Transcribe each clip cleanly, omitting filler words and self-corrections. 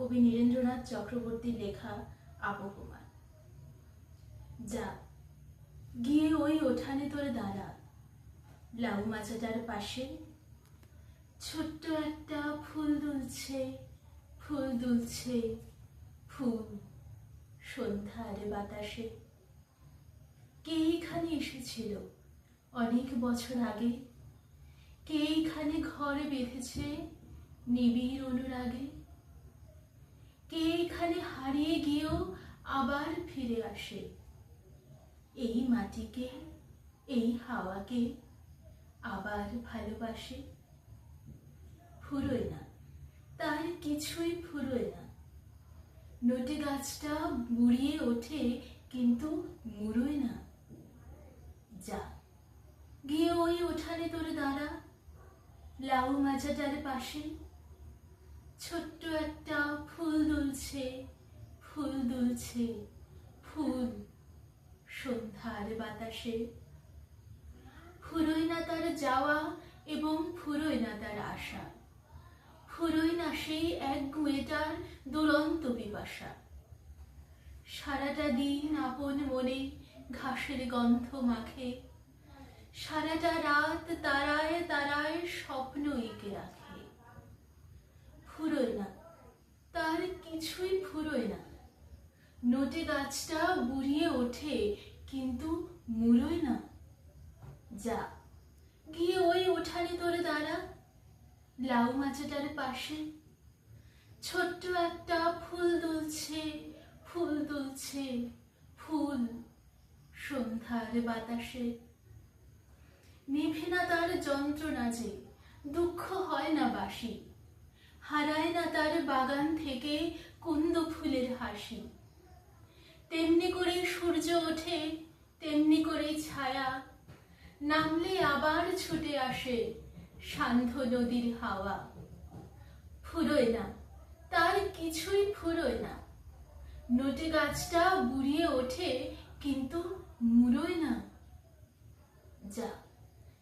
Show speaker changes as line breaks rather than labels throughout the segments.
কবি নীরেন্দ্রনাথ চক্রবর্তীর লেখা আবহমান। যা গিয়ে ওই উঠানে তোরে দাঁড়া, লাউ মাচাটার পাশে ছোট্ট একটা ফুল দুলছে, ফুল দুলছে, ফুল সন্ধ্যার বাতাসে। কে এইখানে এসেছিল অনেক বছর আগে? কে এইখানে ঘর বেঁধেছে নিবিড় অনুরাগে? কে এইখানে হারিয়ে গিয়েও আবার ফিরে আসে? এই মাটিকে, এই হাওয়াকে আবার ভালোবাসে। ফুরোয় না, তার কিছুই ফুরোয় না। নটে গাছটা বুড়িয়ে ওঠে কিন্তু মুড়োয় না। যা গিয়ে ওই উঠানে তোরে দাঁড়া, লাউ মাচাটার পাশে ছোট্ট একটা ফুল দুলছে, ফুল দুলছে, ফুল সন্ধ্যার বাতাসে। ফুরোয় না তার যাওয়া এবং ফুরোয় না তার আশা, ফুরোয় না সেই এক গুয়েটার দুরন্ত পিপাসা। সারাটা দিন আপন মনে ঘাসের গন্ধ মাখে, সারাটা রাত তারায় তারায় স্বপ্ন এঁকে রাখে। ফুরোয় না, তার কিছুই ফুরোয় না। নটে গাছটা বুড়িয়ে ওঠে কিন্তু মুড়োয় না। যা গিয়ে ওই উঠানে তোরে দাঁড়া, লাউ মাচাটার পাশে ছোট্ট একটা ফুল দুলছে, ফুল দুলছে, ফুল সন্ধ্যার বাতাসে। নিভে না তার যন্ত্রণা যে, দুঃখ হয় না বাসি, হারায় না তার বাগান থেকে কুন্দ ফুলের হাসি। তেমনি করে সূর্য ওঠে, তেমনি করে ছায়া, নামলে আবার ছুটে আসে সান্ধ্য নদীর হাওয়া। ফুরোয় না, তার কিছুই ফুরোয় না। নটে গাছটা বুড়িয়ে ওঠে কিন্তু মুড়োয় না। যা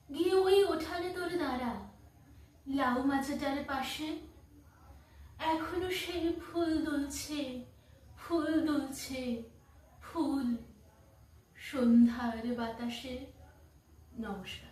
গিয়ে ওই উঠানে তোরে দাঁড়া, লাউ মাচাটার পাশে এখনো সেই ফুল দুলছে, ফুল দুলছে, ফুল সন্ধ্যার বাতাসে। নমস্কার।